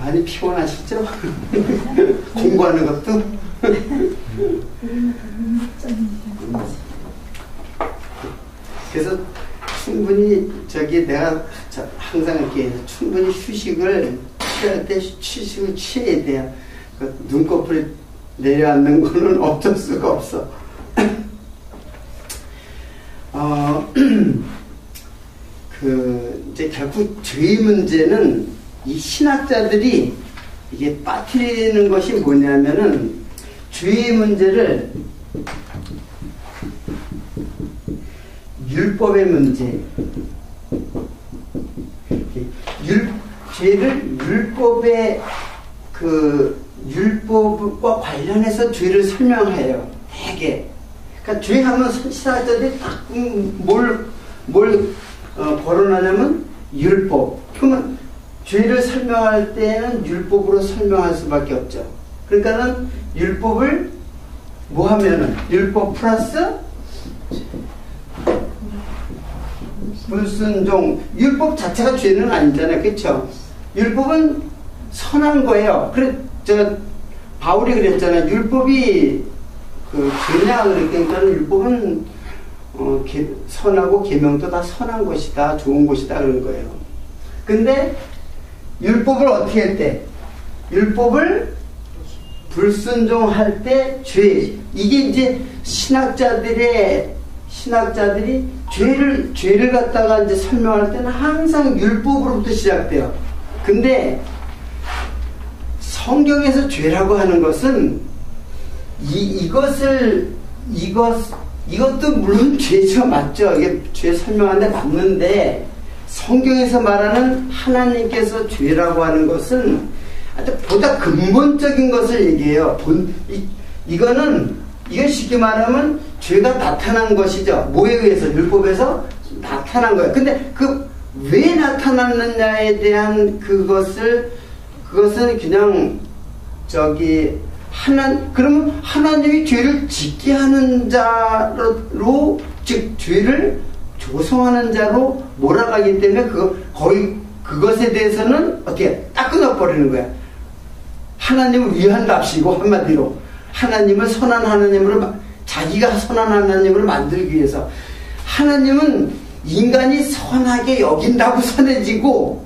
많이 피곤하시죠? 공부하는 것도? 그래서 충분히 내가 항상 이렇게 충분히 휴식을 취할 때 휴식을 취해야 돼요. 눈꺼풀 내려앉는 거는 어쩔 수가 없어. 이제 결국 죄의 문제는 이 신학자들이 이게 빠뜨리는 것이 뭐냐면은 죄의 문제를 율법의 문제, 죄를 율법과 관련해서 죄를 설명해요. 되게. 그러니까 죄 하면 신학자들이 딱 뭘 거론하냐면 율법. 그러면 죄를 설명할 때는 율법으로 설명할 수밖에 없죠. 그러니까는 율법을 뭐 하면은 율법 플러스 불순종. 율법 자체가 죄는 아니잖아요. 그렇죠? 율법은 선한 거예요. 그래 바울이 그랬잖아요. 율법이 죄냐 그러니까 율법은 선하고 계명도 다 선한 것이다, 좋은 것이다 그런 거예요. 근데 율법을 어떻게 했대? 율법을 불순종할 때 죄. 이게 이제 신학자들이 죄를 갖다가 이제 설명할 때는 항상 율법으로부터 시작돼요. 근데 성경에서 죄라고 하는 것은 이것도 물론 죄죠. 맞죠? 이게 죄 설명하는데 맞는데 성경에서 말하는 하나님께서 죄라고 하는 것은 아주 보다 근본적인 것을 얘기해요. 이건 쉽게 말하면 죄가 나타난 것이죠. 뭐에 의해서? 율법에서 나타난 거예요. 근데 왜 나타났느냐에 대한 그것은 그냥 그러면 하나님이 죄를 짓게 하는 자로, 즉 죄를 조성하는 자로 몰아가기 때문에 그것에 대해서는 어떻게 딱 끊어버리는 거야. 하나님을 위한답시고 한마디로 하나님을 선한 하나님으로, 자기가 선한 하나님으로 만들기 위해서. 하나님은 인간이 선하게 여긴다고 선해지고,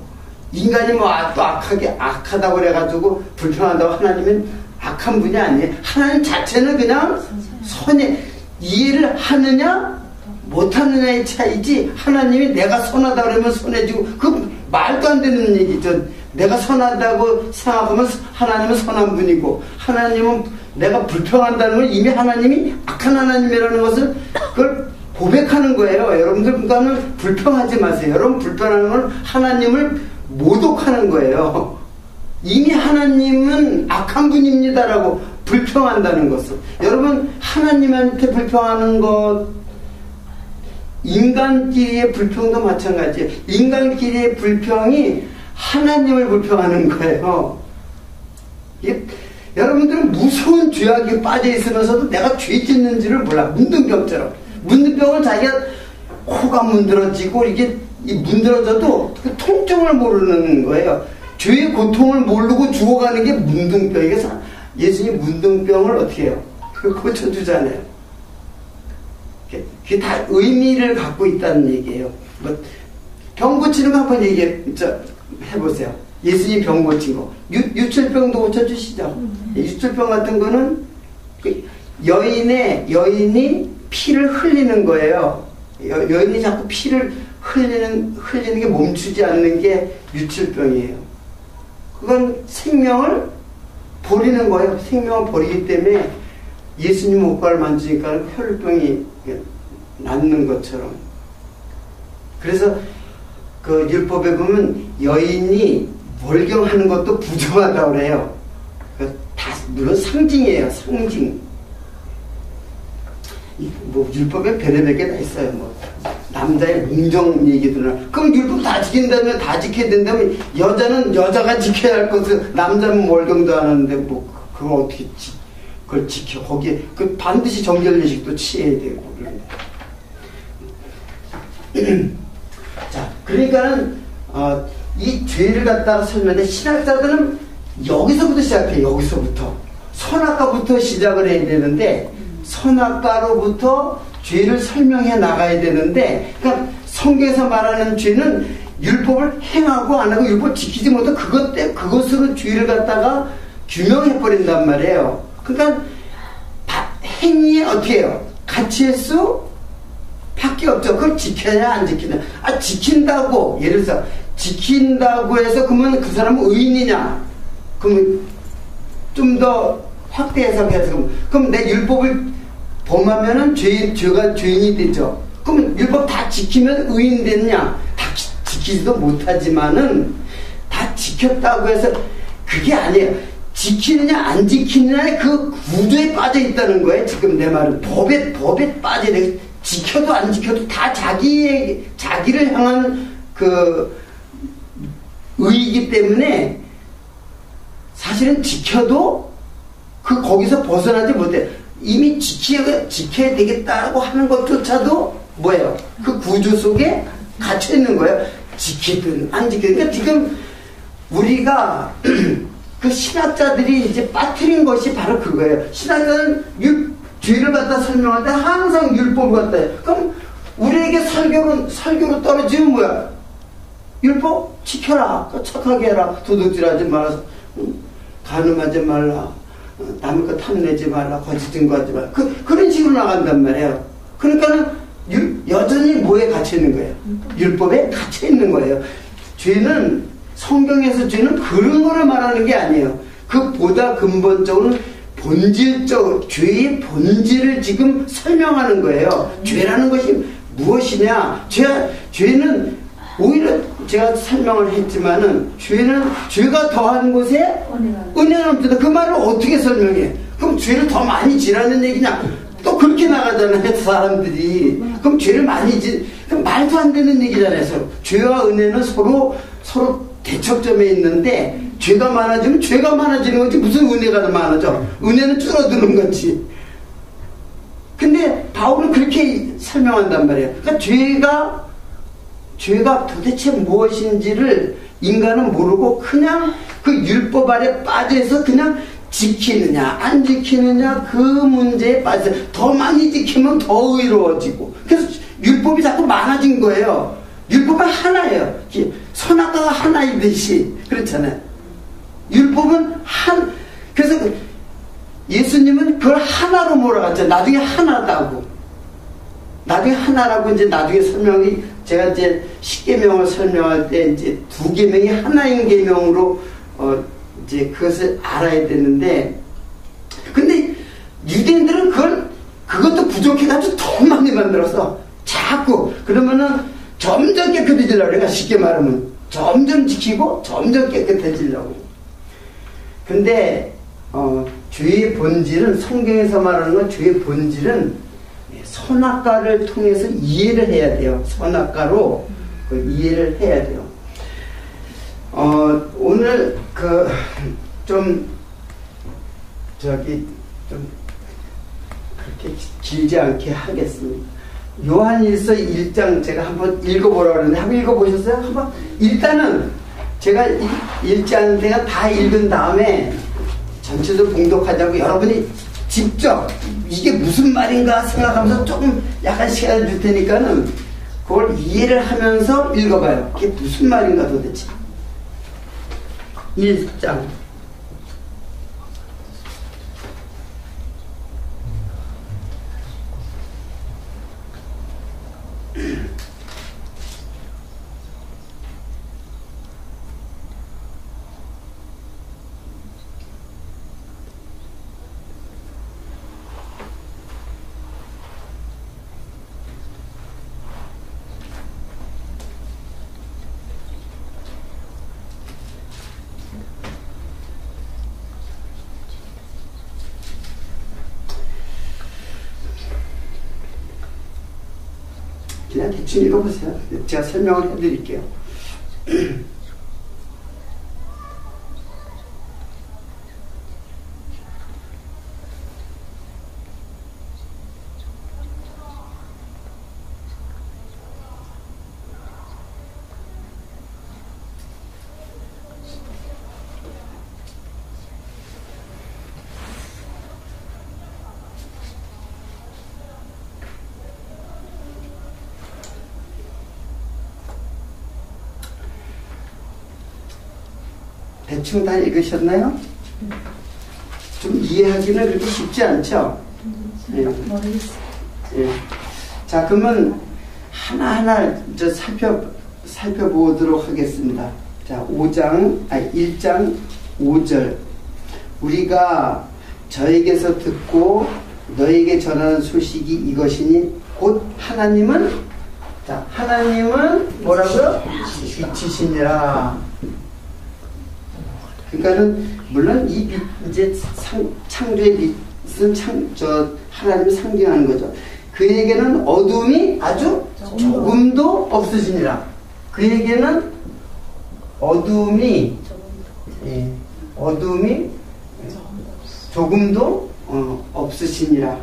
인간이 또 악하다고 그래가지고 불평한다고 하나님은 악한 분이 아니에요. 하나님 자체는 그냥 선해. 이해를 하느냐 못하느냐의 차이지, 하나님이 내가 선하다 그러면 선해지고, 그 말도 안 되는 얘기죠. 내가 선하다고 생각하면 하나님은 선한 분이고, 하나님은 내가 불평한다는 건 이미 하나님이 악한 하나님이라는 것을 그걸 고백하는 거예요. 여러분들 그러니까는 불평하지 마세요. 여러분 불평하는 건 하나님을 모독하는 거예요. 이미 하나님은 악한 분입니다라고 불평한다는 것은. 여러분 하나님한테 불평하는 것, 인간끼리의 불평도 마찬가지예요. 인간끼리의 불평이 하나님을 불평하는 거예요. 여러분들은 무서운 죄악에 빠져 있으면서도 내가 죄 짓는지를 몰라. 문둥병처럼. 문둥병은 자기가 코가 문드러지고 이게 문드러져도 그 통증을 모르는 거예요. 죄의 고통을 모르고 죽어가는 게 문둥병이겠어. 예수님 문둥병을 어떻게 해요? 고쳐주잖아요. 그게 다 의미를 갖고 있다는 얘기예요. 병 고치는 거 한번 해보세요. 예수님 병 고친 거. 유출병도 고쳐주시죠. 유출병 같은 거는 여인이 피를 흘리는 거예요. 여인이 자꾸 피를 흘리는 게 멈추지 않는 게 유출병이에요. 그건 생명을 버리는 거예요. 생명을 버리기 때문에 예수님 옷가를 만지니까 혈병이 낫는 것처럼. 그래서 그 율법에 보면 여인이 월경하는 것도 부정하다고 그래요. 다 물론 상징이에요. 상징. 율법에 별의별 게 다 있어요. 남자의 뭉정 얘기들은. 그럼 율법 다 지킨다면, 다 지켜야 된다면, 여자는 여자가 지켜야 할 것을, 남자는 월경도 안 하는데, 그걸 어떻게 그걸 지켜. 거기에, 반드시 정결례식도 취해야 되고, 그런데. 자, 그러니까는, 이 죄를 갖다가 설명해. 신학자들은 여기서부터 시작해. 여기서부터 선악과부터 시작을 해야 되는데 선악과로부터 죄를 설명해 나가야 되는데, 그러니까 성경에서 말하는 죄는 율법을 행하고 안 하고 율법 지키지 못해 그것으로 죄를 갖다가 규명해 버린단 말이에요. 그러니까 행위에 어떻게 해요? 가치일 수 밖에 없죠. 그걸 지켜야 안 지키냐? 지킨다고, 예를 들어서 지킨다고 해서 그러면 그 사람은 의인이냐? 그러면 좀 더 확대 해석해서 그럼 내 율법을 범하면은 죄가 죄인이 되죠. 그럼 율법 다 지키면 의인 됐냐? 다 지키지도 못하지만은 다 지켰다고 해서 그게 아니에요. 지키느냐 안 지키느냐의 그 구조에 빠져 있다는 거예요. 지금 내 말은 법에 빠져 있는, 지켜도 안 지켜도 다 자기를 향한 그 의이기 때문에 사실은 지켜도 거기서 벗어나지 못해. 이미 지켜야 되겠다고 하는 것조차도 뭐예요? 그 구조 속에 갇혀 있는 거예요. 지키든 안 지키든. 그러니까 지금 우리가 그 신학자들이 이제 빠뜨린 것이 바로 그거예요. 신학자는 죄를 갖다 설명할 때 항상 율법을 갖다 해요. 그럼 우리에게 설교로 떨어지면 뭐야? 율법 지켜라. 착하게 해라. 도둑질하지 말아서 간음하지 말라. 남의 거 탐내지 말라. 거짓 증거하지 말라. 그런 식으로 나간단 말이에요. 그러니까는 여전히 뭐에 갇혀 있는 거예요? 율법에 갇혀 있는 거예요. 죄는, 성경에서 죄는 그런 거를 말하는 게 아니에요. 그보다 근본적으로는 죄의 본질을 지금 설명하는 거예요. 죄라는 것이 무엇이냐? 죄는 오히려 제가 설명을 했지만은 죄가 더한 곳에 은혜가 없다. 그 말을 어떻게 설명해? 그럼 죄를 더 많이 지라는 얘기냐? 또 그렇게 나가잖아요, 사람들이. 그럼 죄를 많이 그럼 말도 안 되는 얘기잖아요. 죄와 은혜는 서로 대척점에 있는데 죄가 많아지면 죄가 많아지는 거지 무슨 은혜가 더 많아져? 은혜는 줄어드는 거지. 근데 바울은 그렇게 설명한단 말이에요. 그러니까 죄가 도대체 무엇인지를 인간은 모르고 그냥 그 율법 아래 빠져서 그냥 지키느냐 안 지키느냐 그 문제에 빠져서 더 많이 지키면 더 의로워지고, 그래서 율법이 자꾸 많아진 거예요. 율법은 하나예요. 선악과가 하나이듯이 그렇잖아요. 율법은 그래서 예수님은 그걸 하나로 몰아갔죠. 나중에 하나다고. 나중에 하나라고 이제 나중에 제가 이제 10계명을 설명할 때 이제 2계명이 하나인 계명으로 이제 그것을 알아야 되는데, 근데 유대인들은 그것도 부족해가지고 더 많이 만들어서 자꾸 그러면은 점점 깨끗해지려고. 그러니까 쉽게 말하면 점점 지키고 점점 깨끗해지려고. 근데 죄의 본질은, 성경에서 말하는 건 죄의 본질은 선악과를 통해서 이해를 해야 돼요. 선악과로 이해를 해야 돼요. 오늘 좀 그렇게 길지 않게 하겠습니다. 요한일서 1장 제가 한번 읽어보라고 그러는데 한번 읽어보셨어요? 한번 일단은 제가 읽지 않은 데가 다 읽은 다음에 전체적으로 봉독하자고 여러분이 직접 이게 무슨 말인가 생각하면서 조금 약간 시간을 줄 테니까는 그걸 이해를 하면서 읽어봐요. 이게 무슨 말인가 도대체. 1장 그냥 대충 읽어보세요. 제가 설명을 해드릴게요. 대충 다 읽으셨나요? 좀 이해하기는 그렇게 쉽지 않죠? 예. 예. 자, 그러면 하나하나 살펴보도록 하겠습니다. 자, 1장 5절. 우리가 저에게서 듣고 너에게 전하는 소식이 이것이니 곧 하나님은, 자, 하나님은 뭐라고요? 빛이시니라. 그러니까는 물론 이 빛, 이제 창조의 빛은 하나님을 상징하는 거죠. 그에게는 어둠이 아주 조금도 없으시니라. 그에게는 어둠이 조금도 없으시니라.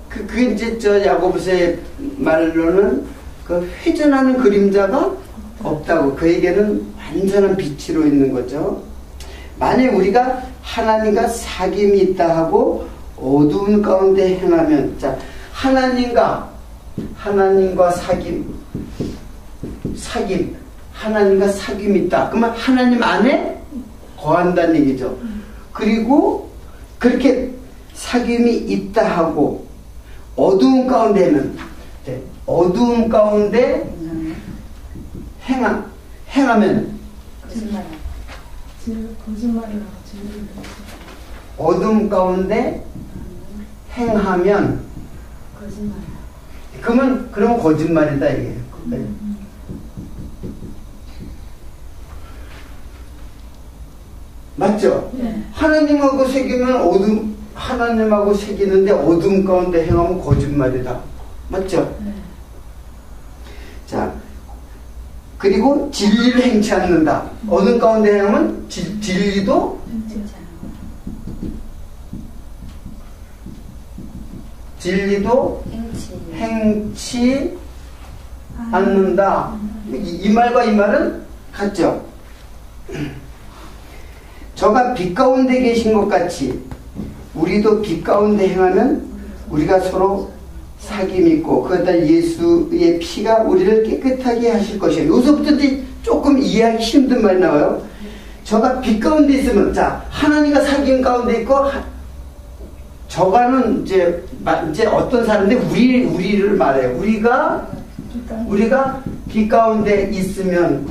그게 이제 야고보서의 말로는 그 회전하는 그림자가 없다고. 그에게는 완전한 빛으로 있는 거죠. 만약 우리가 하나님과 사귐이 있다 하고 어두운 가운데 행하면, 자, 하나님과 사귐, 하나님과 사귐이 있다. 그러면 하나님 안에 거한다는 얘기죠. 그리고 그렇게 사귐이 있다 하고 어두운 가운데는, 어두운 가운데 행하면 어둠 가운데 행하면 그러면 거짓말이다 이게. 맞죠? 네. 하나님하고 새기면 하나님하고 새기는데 어둠 가운데 행하면 거짓말이다. 맞죠? 네. 자, 그리고 진리를 행치 않는다. 어둠 가운데 행하면 진리도 행치 않는다. 이 말과 이 말은 같죠? 저가 빛 가운데 계신 것 같이 우리도 빛 가운데 행하면 우리가 서로 사귐이 있고 그것다 예수의 피가 우리를 깨끗하게 하실 것이에요. 여기서부터 조금 이해하기 힘든 말이 나와요. 저가 빛 가운데 있으면, 자, 하나님과 사귐 가운데 있고, 저가는 이제 어떤 사람인데 우리를 말해요. 우리가 빛 가운데 있으면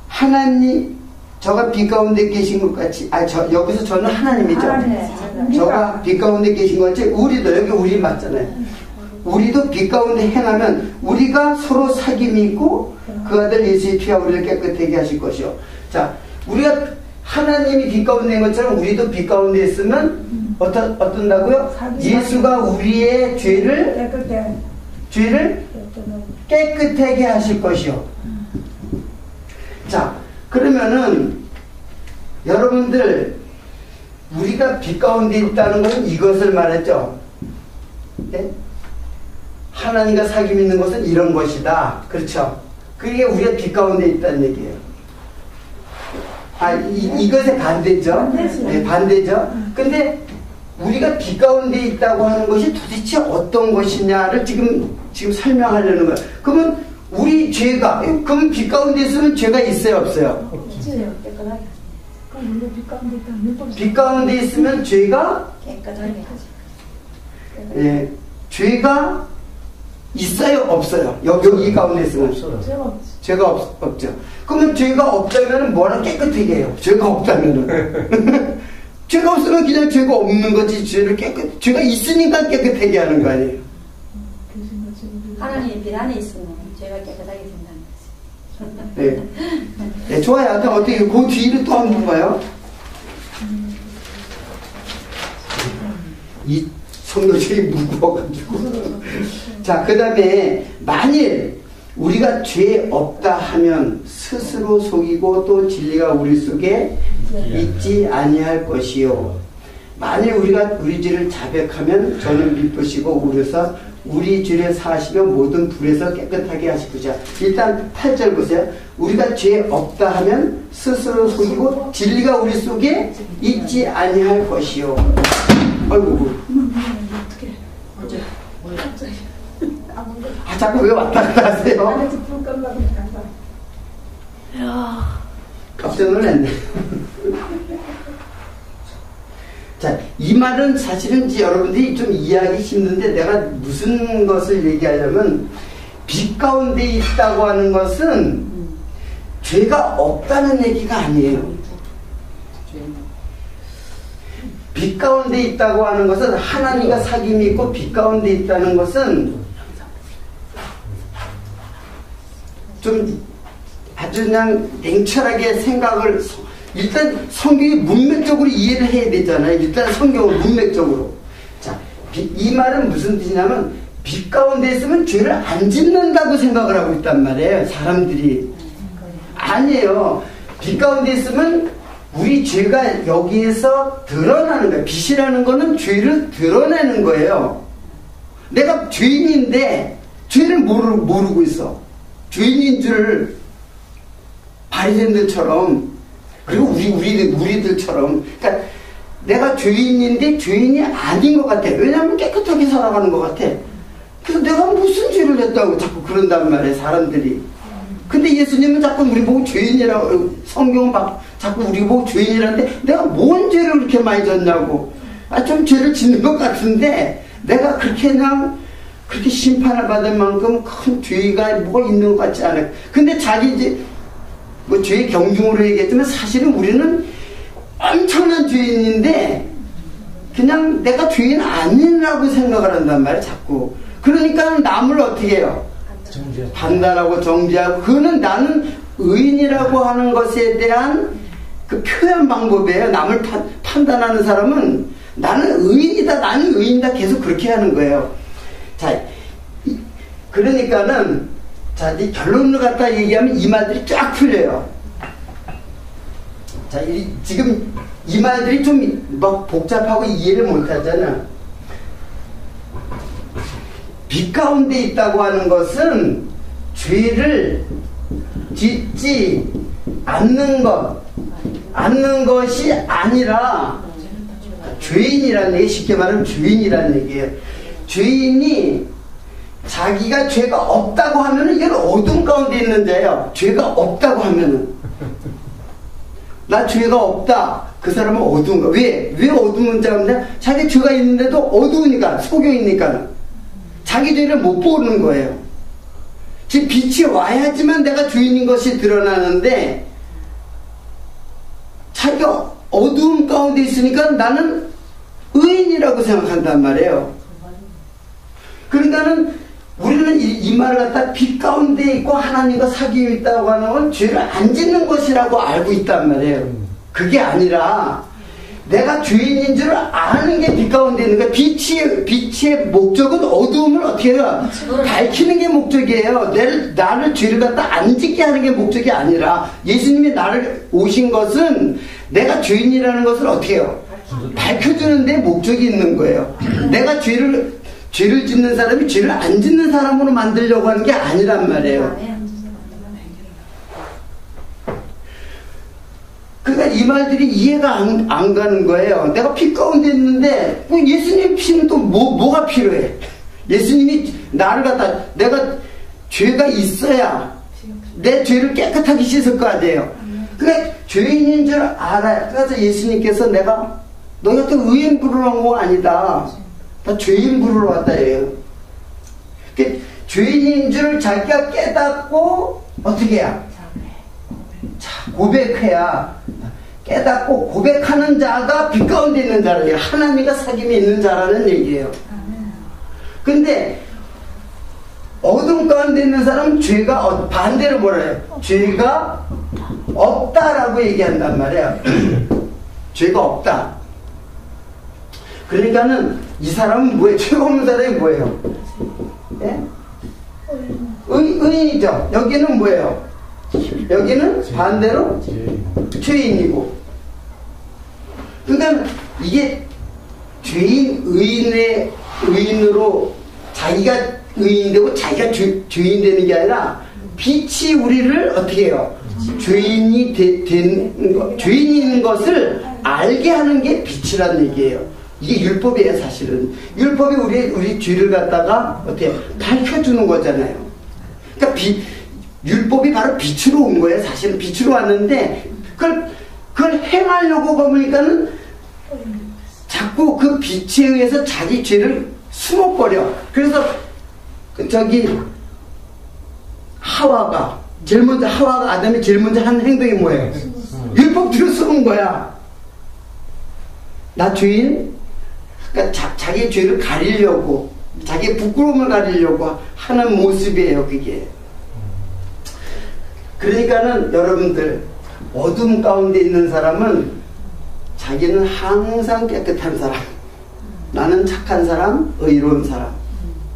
하나님, 저가 빛 가운데 계신 것 같이, 여기서 저는 하나님이죠. 저가 빛 가운데 계신 것 같이 우리도, 여기 우리 맞잖아요. 우리도 빛 가운데 행하면 우리가 서로 사귐이 있고 그 아들 예수의 피가 우리를 깨끗하게 하실 것이요. 자, 우리가 하나님이 빛 가운데 있는 것처럼 우리도 빛 가운데 있으면 어떤다고요? 예수가 우리의 죄를 깨끗하게 하실 것이요. 자, 그러면은 여러분들 우리가 빛 가운데 있다는 것은 이것을 말했죠. 네? 하나님과 사귐이 있는 것은 이런 것이다. 그렇죠? 그게 우리가 빛 가운데 있다는 얘기예요. 이것의 반대죠. 네, 반대죠. 근데 우리가 빛 가운데 있다고 하는 것이 도대체 어떤 것이냐를 지금 설명하려는 거예요. 그러면 우리 죄가, 그럼 빛 가운데 있으면 죄가 있어요, 없어요? 없어요. 빛 가운데 있으면 죄가 죄가 있어요, 없어요? 여기 가운데 있으면 죄가 없죠. 그러면 죄가 없다면 뭐라 깨끗하게 해요? 죄가 없다면은 죄가 없으면 그냥 죄가 없는 거지. 죄가 있으니까 깨끗하게 하는 거 아니에요? 하나님의 빛 안에 있으면 죄가 깨끗하게 된다는 거지. 네, 좋아요. 하여튼 어떻게 그 뒤를 또 한번 봐요. 이 성도들이 무거워가지고. 자, 그 다음에 만일 우리가 죄 없다 하면 스스로 속이고 또 진리가 우리 속에 있지 아니할 것이요. 만일 우리가 우리 죄를 자백하면 저는 미쁘시고 우려서 우리 죄를 사하시며 모든 불에서 깨끗하게 하실 것이야. 일단 8절 보세요. 우리가 죄 없다 하면 스스로 속이고 진리가 우리 속에 있지 아니할 것이요. 아이고. 자꾸 왜 왔다 갔다 하세요? 깜짝 놀랐네. 자, 이 말은 사실은 이제 여러분들이 좀 이해하기 힘든데 내가 무슨 것을 얘기하려면 빛 가운데 있다고 하는 것은 죄가 없다는 얘기가 아니에요. 빛 가운데 있다고 하는 것은 하나님과 사귐이 있고 빛 가운데 있다는 것은 좀 아주 그냥 냉철하게 생각을 일단 성경이 문맥적으로 이해를 해야 되잖아요. 일단 성경을 문맥적으로. 자, 이 말은 무슨 뜻이냐면 빛 가운데 있으면 죄를 안 짓는다고 생각을 하고 있단 말이에요. 사람들이. 아니에요. 빛 가운데 있으면 우리 죄가 여기에서 드러나는 거예요. 빛이라는 거는 죄를 드러내는 거예요. 내가 죄인인데 죄를 모르고 있어. 죄인인 줄 바리새인들처럼 그리고 우리들처럼. 그러니까 내가 죄인인데 죄인이 아닌 것 같아. 왜냐하면 깨끗하게 살아가는 것 같아. 그래서 내가 무슨 죄를 했다고 자꾸 그런단 말이에요, 사람들이. 근데 예수님은 자꾸 우리 보고 죄인이라고, 성경은 막 자꾸 우리 보고 죄인이라는데 내가 뭔 죄를 그렇게 많이 졌냐고. 좀 죄를 짓는 것 같은데 내가 그냥 그렇게 심판을 받을 만큼 큰 죄가 뭐가 있는 것 같지 않아요. 근데 자기 이제 뭐 죄의 경중으로 얘기했지만 사실은 우리는 엄청난 죄인인데 그냥 내가 죄인 아니라고 생각을 한단 말이에요, 자꾸. 그러니까 남을 어떻게 해요? 판단하고 정죄하고. 그거는 나는 의인이라고 하는 것에 대한 그 표현 방법이에요. 남을 판단하는 사람은 나는 의인이다, 나는 의인이다 계속 그렇게 하는 거예요. 자, 그러니까는 자, 이 결론을 갖다 얘기하면 이 말들이 쫙 풀려요. 자, 지금 이 말들이 좀 막 복잡하고 이해를 못 하잖아. 빛 가운데 있다고 하는 것은 죄를 짓지 않는 것이 아니라 죄인이라는 얘기, 쉽게 말하면 죄인이라는 얘기예요. 죄인이 자기가 죄가 없다고 하면은 이건 어둠 가운데 있는 자예요. 죄가 없다고 하면은 나 죄가 없다. 그 사람은 어두운가? 왜 어두운 자냐? 자기 죄가 있는데도 어두우니까, 속여있으니까 자기 죄를 못 보는 거예요. 지금 빛이 와야지만 내가 죄인인 것이 드러나는데 자기가 어두움 가운데 있으니까 나는 의인이라고 생각한단 말이에요. 그러니까는 우리는 이 말을 갖다 빛 가운데 있고 하나님과 사귐이 있다고 하는 건 죄를 안 짓는 것이라고 알고 있단 말이에요. 그게 아니라 내가 죄인인 줄 아는 게 빛 가운데 있는 거야. 빛의 목적은 어두움을 어떻게 해요? 밝히는 게 목적이에요. 나를 죄를 갖다 안 짓게 하는 게 목적이 아니라 예수님이 나를 오신 것은 내가 죄인이라는 것을 어떻게 해요? 밝혀주는 데 목적이 있는 거예요. 내가 죄를 짓는 사람이 죄를 안 짓는 사람으로 만들려고 하는 게 아니란 말이에요. 그러니까 이 말들이 이해가 안 가는 거예요. 내가 피 가운데 있는데 뭐 예수님 피는 또 뭐가 필요해? 예수님이 나를 갖다, 내가 죄가 있어야 내 죄를 깨끗하게 씻을 거 아니에요. 그러니까 죄인인 줄 알아요. 그래서 예수님께서 내가 너 같은 의인 부르러 온 거 아니다. 나 죄인 부르러 왔다 해요. 그러니까 죄인인 줄 자기가 깨닫고 어떻게 해야? 자, 고백해야. 깨닫고 고백하는 자가 빛 가운데 있는 자라는 얘기예요. 하나님과 사귐이 있는 자라는 얘기예요. 근데 어둠 가운데 있는 사람은 죄가 반대로 뭐라 해요? 죄가 없다라고 얘기한단 말이에요. 죄가 없다. 그러니까는 이 사람은 뭐예요? 죄가 없는 사람이 뭐예요? 예? 의인이죠. 여기는 뭐예요? 여기는 반대로 죄인이고. 그러니까 이게 의인으로 자기가 의인이 되고 자기가 죄인 되는 게 아니라 빛이 우리를 어떻게 해요? 죄인이 죄인인 것을 알게 하는 게 빛이라는 얘기예요. 이게 율법이에요, 사실은. 율법이 우리 죄를 갖다가 어떻게 밝혀주는 거잖아요. 그러니까 율법이 바로 빛으로 온 거예요. 사실은 빛으로 왔는데 그걸 행하려고 보니까는 자꾸 그 빛에 의해서 자기 죄를 숨어버려. 그래서 하와가 아담이 제일 먼저 한 행동이 뭐예요? 율법 뒤로 숨은 거야. 나 죄인? 그러니까 자기 죄를 가리려고, 자기 부끄러움을 가리려고 하는 모습이에요, 그게. 그러니까는 여러분들, 어둠 가운데 있는 사람은 자기는 항상 깨끗한 사람, 나는 착한 사람, 의로운 사람,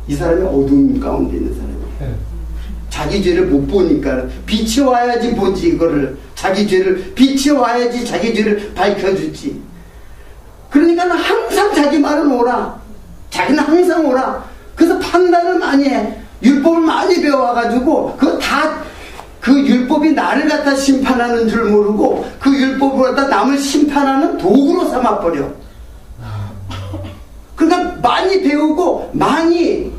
이 사람이 어둠 가운데 있는 사람이에요. 자기 죄를 못 보니까 빛이 와야지 보지. 이거를 자기 죄를 빛이 와야지 자기 죄를 밝혀주지. 그러니까 항상 자기 말은 오라. 자기는 항상 오라. 그래서 판단을 많이 해. 율법을 많이 배워가지고 그거 다 그 율법이 나를 갖다 심판하는 줄 모르고 그 율법을 갖다 남을 심판하는 도구로 삼아버려. 그러니까 많이 배우고 많이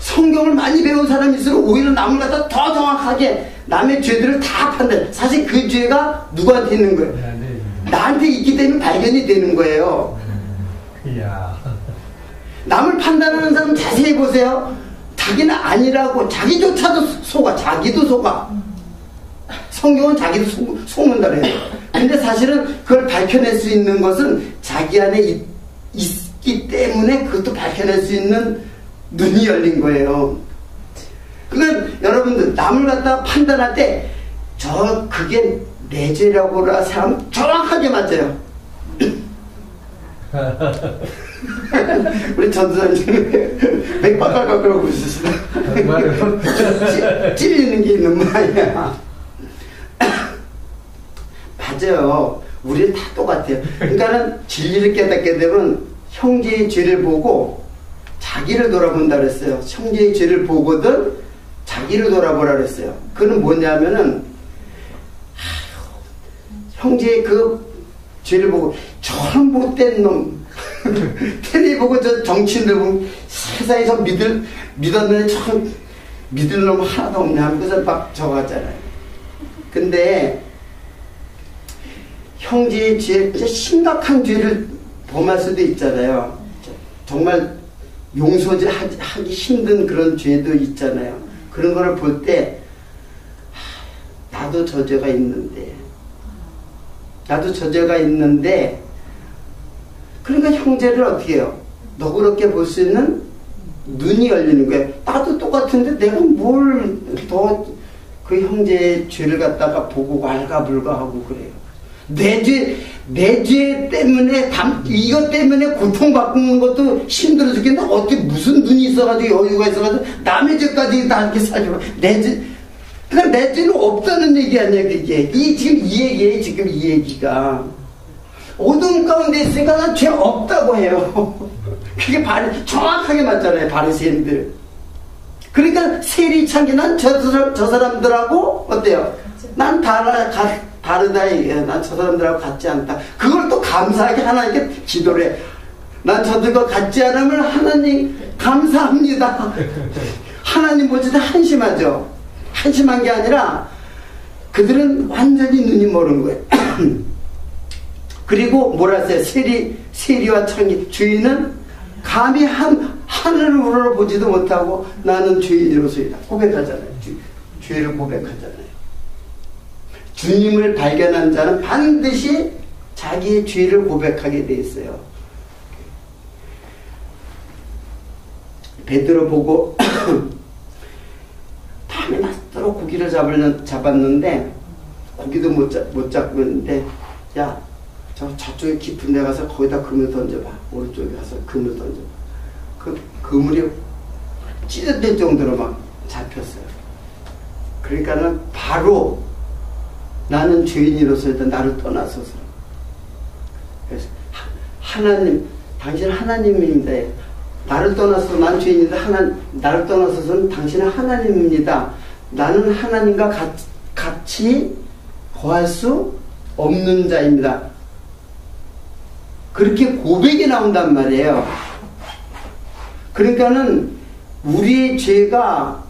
성경을 많이 배운 사람일수록 오히려 남을 갖다 더 정확하게 남의 죄들을 다 판단. 사실 그 죄가 누구한테 있는 거예요? 나한테 있기 때문에 발견이 되는 거예요. 남을 판단하는 사람 자세히 보세요. 자기는 아니라고 자기조차도 속아. 자기도 속아. 성경은 자기도 속는다 그래요. 근데 사실은 그걸 밝혀낼 수 있는 것은 자기 안에 있기 때문에 그것도 밝혀낼 수 있는 눈이 열린 거예요. 그러니까 여러분들 남을 갖다 판단할 때 그게 내 죄라고 생각하면 정확하게 맞아요. 우리 전도사님 맥 빡빡빡 웃으시네. 찔리는 게 있는 모양이야. 맞아요. 우리는 다 똑같아요. 그러니까는 진리를 깨닫게 되면 형제의 죄를 보고 자기를 돌아본다 그랬어요. 형제의 죄를 보거든 자기를 돌아보라 그랬어요. 그는 뭐냐면은 형제의 그 죄를 보고 저런 못된 놈 텔레비 보고 저 정치인들 보면 세상에서 믿었는데 참 믿을 놈 하나도 없네 하면서 막 저거 하잖아요. 근데 형제의 죄, 진짜 심각한 죄를 범할 수도 있잖아요. 정말 용서질 하기 힘든 그런 죄도 있잖아요. 그런 거를 볼 때 나도 저 죄가 있는데 그러니까 형제를 어떻게 해요? 너그럽게 볼 수 있는 눈이 열리는 거예요. 나도 똑같은데 내가 뭘 더 그 형제의 죄를 갖다가 보고 왈가불가하고 그래요. 내 죄 때문에 이것 때문에 고통받는 것도 힘들어 죽겠는데 어떻게 무슨 눈이 있어가지고 여유가 있어가지고 남의 죄까지 다 이렇게 살려. 그러니까 내 죄는 없다는 얘기 아니야 그게. 지금 이 얘기예요. 지금 이 얘기가 어둠 가운데 있으니까 난 죄 없다고 해요. 그게 정확하게 맞잖아요. 바리새인들. 그러니까 세리 찬게 난 저 사람들하고 어때요? 난 다르다 이게. 난 저 사람들하고 같지 않다. 그걸 또 감사하게 하나님께 기도를 해. 난 저들과 같지 않으면 하나님 감사합니다. 하나님 보시다 한심하죠. 한심한 게 아니라 그들은 완전히 눈이 멀은 거예요. 그리고 뭐라 했어요? 세리와 창기 주인은 감히 하늘을 우러러보지도 못하고 나는 죄인으로서이다. 고백하잖아요. 죄를 고백하잖아요. 주님을 발견한 자는 반드시 자기의 죄를 고백하게 돼 있어요. 베드로 보고 밤에 낮도록 고기를 잡았는데 고기도 못 잡는데 야 저쪽에 깊은 데 가서 거기다 그물 던져봐. 오른쪽에 가서 그물 던져봐. 그 그물이 찢어질 정도로 막 잡혔어요. 그러니까는 바로 나는 죄인으로서 일단 나를 떠나서서. 그래서 하나님, 당신은 하나님입니다. 나를 떠나서 난 죄인인데 나를 떠나서서는 당신은 하나님입니다. 나는 하나님과 같이 거할 수 없는 자입니다. 그렇게 고백이 나온단 말이에요. 그러니까는 우리의 죄가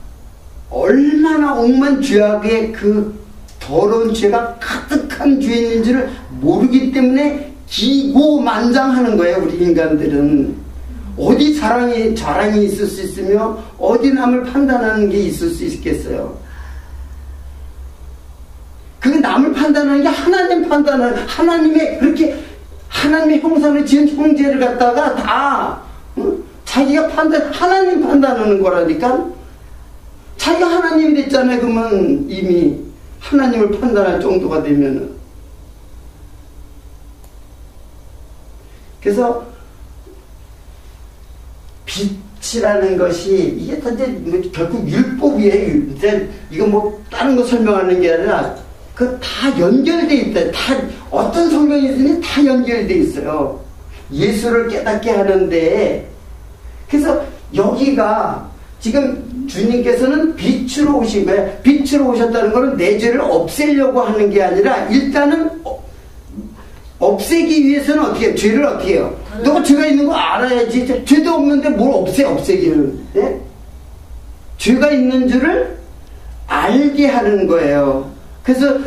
얼마나 억만 죄악의 그 더러운 죄가 가득한 죄인인지를 모르기 때문에 기고만장하는 거예요. 우리 인간들은 어디 자랑이 있을 수 있으며 어디 남을 판단하는 게 있을 수 있겠어요. 그 남을 판단하는 게 하나님 판단하는, 하나님의 그렇게 하나님의 형상을 지은 형제를 갖다가 다 자기가 하나님 판단하는 거라니까. 자기가 하나님이 됐잖아요. 그러면 이미 하나님을 판단할 정도가 되면은. 그래서 빛이라는 것이 이게 다 이제 결국 율법이에요. 이거 뭐 다른 거 설명하는 게 아니라 그 다 연결돼 있다. 다 어떤 성경이든지 다 연결돼 있어요. 예수를 깨닫게 하는데. 그래서 여기가 지금 주님께서는 빛으로 오신 거예요. 빛으로 오셨다는 것은 내 죄를 없애려고 하는 게 아니라 일단은 없애기 위해서는 어떻게 해요? 죄를 어떻게 해요? 너가 죄가 있는 거 알아야지. 죄도 없는데 뭘 없애기를. 네? 죄가 있는 줄을 알게 하는 거예요. 그래서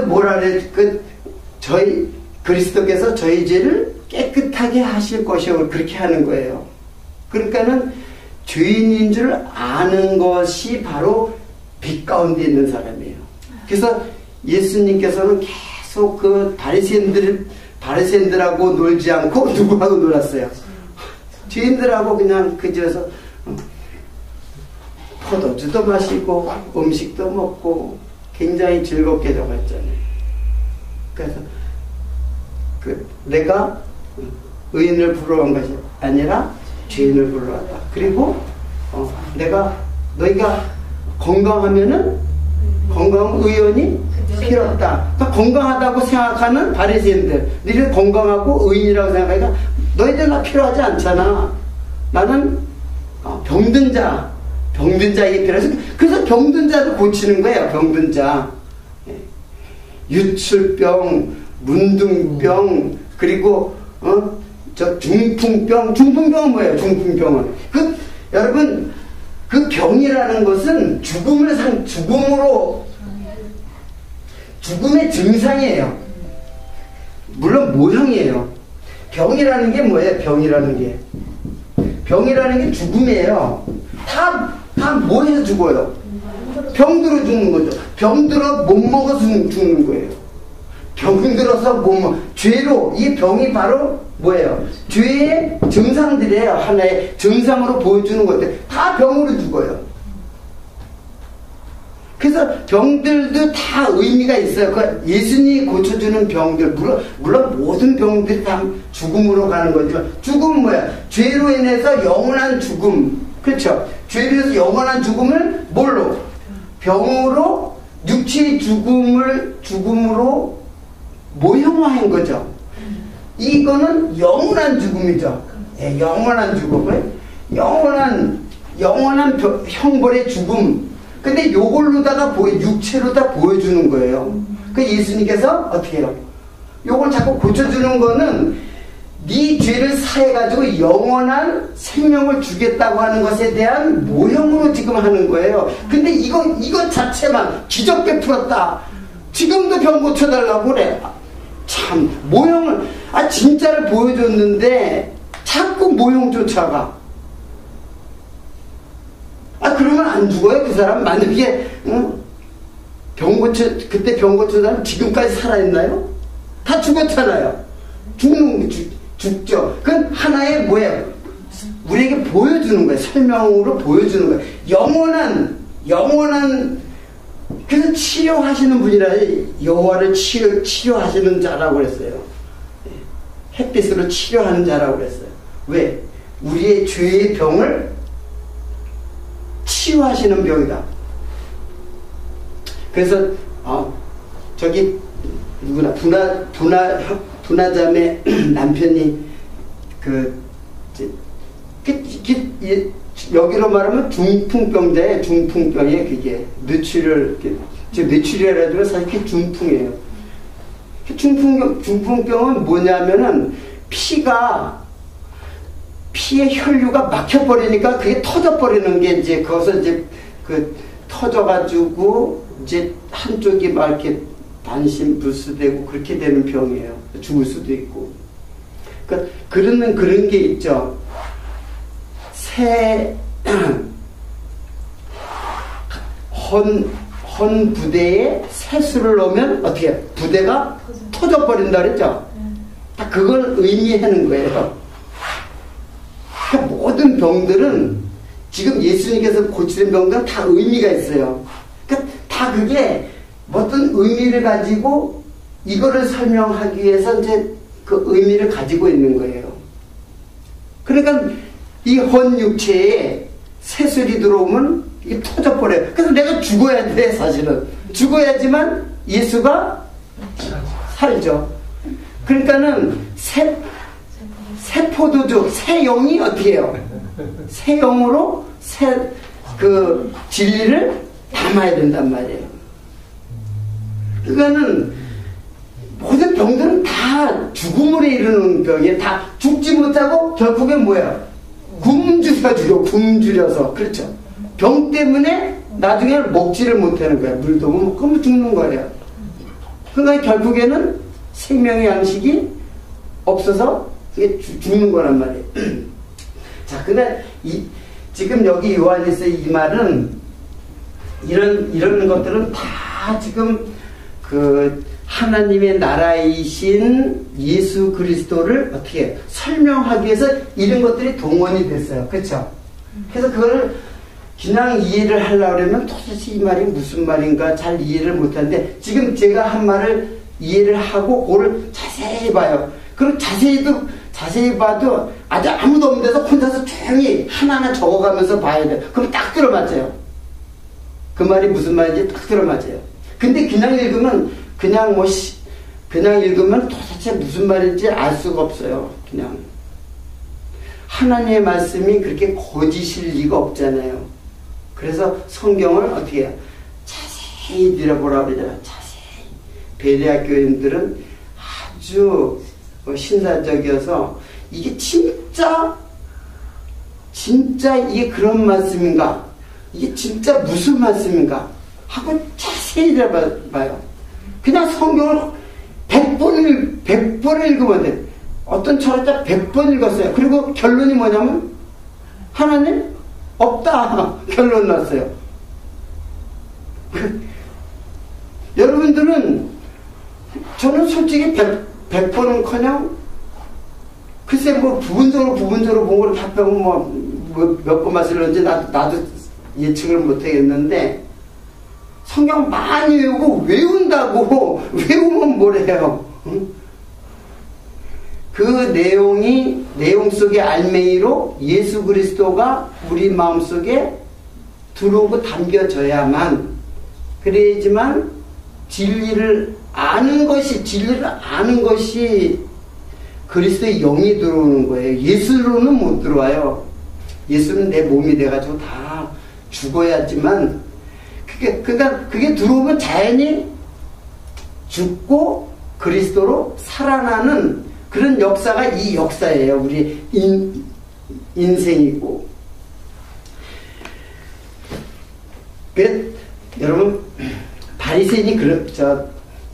뭐라 그래? 저희 그리스도께서 저희 죄를 깨끗하게 하실 것이요. 그렇게 하는 거예요. 그러니까는 죄인인 줄 아는 것이 바로 빛 가운데 있는 사람이에요. 그래서 예수님께서는 계속 그 바리새인들하고 놀지 않고 누구하고 놀았어요? 죄인들하고 그냥 그저서 포도주도 마시고 음식도 먹고 굉장히 즐겁게 적었잖아요. 그래서 내가 의인을 부르러 온 것이 아니라 죄인을 부르러 왔다. 그리고 너희가 건강하면은 건강 의원이 필요 없다. 그러니까 건강하다고 생각하는 바리새인들, 너희들 건강하고 의인이라고 생각하니까 너희들 나 필요하지 않잖아. 나는 병든 자에게 필요해서. 그래서 병든 자도 고치는 거예요. 병든 자, 유출병, 문둥병, 그리고 중풍병은 뭐예요? 중풍병은 여러분 그 병이라는 것은 죽음의 증상이에요. 물론 모형이에요. 병이라는 게 뭐예요? 병이라는 게 죽음이에요. 다 뭐해서 죽어요? 병들어 죽는 거죠. 병들어 못 먹어서 죽는 거예요. 병들어서 못 먹어. 죄로, 이 병이 바로 뭐예요? 죄의 증상들이에요. 하나의 증상으로 보여주는 것들. 다 병으로 죽어요. 그래서 병들도 다 의미가 있어요. 그 예수님이 고쳐주는 병들, 물론 모든 병들이 다 죽음으로 가는 거죠. 죽음은 뭐야? 죄로 인해서 영원한 죽음. 그렇죠? 죄로 인해서 영원한 죽음을 뭘로? 병으로, 육체의 죽음으로 모형화한 거죠. 이거는 영원한 죽음이죠. 예, 영원한 죽음을, 영원한 형벌의 죽음. 근데 요걸로다가 육체로 다 보여주는 거예요. 그 예수님께서 어떻게 해요? 요걸 자꾸 고쳐주는 거는 네 죄를 사해가지고 영원한 생명을 주겠다고 하는 것에 대한 모형으로 지금 하는 거예요. 근데 이거 자체만 기적 베풀었다. 지금도 병 고쳐달라고 그래. 참, 모형을, 진짜를 보여줬는데 자꾸 모형 쫓아가. 그러면 안 죽어요? 그 사람? 만약에, 그때 병 고친 사람 지금까지 살아있나요? 다 죽었잖아요. 죽죠. 그건 하나의 뭐예요? 우리에게 보여주는 거예요. 설명으로 보여주는 거예요. 영원한, 그래서 치료하시는 분이라 여호와를 치료하시는 자라고 그랬어요. 햇빛으로 치료하는 자라고 그랬어요. 왜? 우리의 죄의 병을 치유하시는 병이다. 그래서 저기 누구나 분하자매 남편이 여기로 말하면 중풍병자예요. 중풍병이에요. 그게 뇌출혈해가지고 사실 그게 중풍이에요. 중풍병은 뭐냐면은 피가 피의 혈류가 막혀버리니까 그게 터져버리는 게 이제 그것을 이제 터져가지고 이제 한쪽이 막 이렇게 반신불수되고 그렇게 되는 병이에요. 죽을 수도 있고. 그러니까 그런 게 있죠. 헌 부대에 새수를 넣으면 어떻게 해요? 부대가 터져버린다 그랬죠? 딱 그걸 의미하는 거예요. 그러니까 모든 병들은 지금 예수님께서 고치는 병들은 다 의미가 있어요. 그러니까 다 그게 어떤 의미를 가지고 이거를 설명하기 위해서 이제 그 의미를 가지고 있는 거예요. 그러니까 이 헌 육체에 새술이 들어오면 이게 터져버려요. 그래서 내가 죽어야 돼, 사실은. 죽어야지만 예수가 살죠. 그러니까는 새 포도주, 새 영이 어떻게 해요? 새 영으로 그 진리를 담아야 된단 말이에요. 그러니까는 모든 병들은 다 죽음으로 이르는 병이에요. 다 죽지 못하고 결국에 뭐야? 굶주려서. 그렇죠. 병 때문에 나중에 먹지를 못하는 거야. 물도 못 먹으면 죽는 거예요. 그러니까 결국에는 생명의 양식이 없어서 이게 죽는 거란 말이에요. 자, 근데 지금 여기 요한에서 이 말은 이런 것들은 다 지금 그 하나님의 나라이신 예수 그리스도를 어떻게 설명하기 위해서 이런 것들이 동원이 됐어요. 그렇죠? 그래서 그거를 그냥 이해를 하려고 그러면 도대체 이 말이 무슨 말인가 잘 이해를 못하는데 지금 제가 한 말을 이해를 하고 그걸 자세히 봐요. 그리고 자세히 봐도 아주 아무도 없는 데서 혼자서 조용히 하나하나 적어가면서 봐야 돼요. 그럼 딱 들어맞아요. 그 말이 무슨 말인지 딱 들어맞아요. 근데 그냥 읽으면 그냥 읽으면 도대체 무슨 말인지 알 수가 없어요. 그냥 하나님의 말씀이 그렇게 거짓일 리가 없잖아요. 그래서 성경을 어떻게 해요? 자세히 들여보라고 그러잖아요. 자세히. 베레아 교인들은 아주 신사적이어서 이게 진짜 이게 그런 말씀인가? 이게 진짜 무슨 말씀인가? 하고 자세히 들여봐요. 그냥 성경을 100번을 읽으면 돼. 어떤 철학자 100번 읽었어요. 그리고 결론이 뭐냐면 하나님 없다. 결론 났어요. 여러분들은 저는 솔직히 100번은커녕 글쎄 뭐 부분적으로 본 걸 답변은 몇 번 말씀을했는지 나도 예측을 못하겠는데 성경 많이 외우고 외운다고 외우면 뭐래요? 응? 그 내용 속의 알맹이로 예수 그리스도가 우리 마음속에 들어오고 담겨져야만 그래야지만 진리를 아는 것이 그리스도의 영이 들어오는 거예요. 예수로는 못 들어와요. 예수는 내 몸이 돼가지고 다 죽어야지만 그게 들어오면 자연히 죽고 그리스도로 살아나는 그런 역사가 이 역사예요. 우리 인생이고. 여러분 바리새인이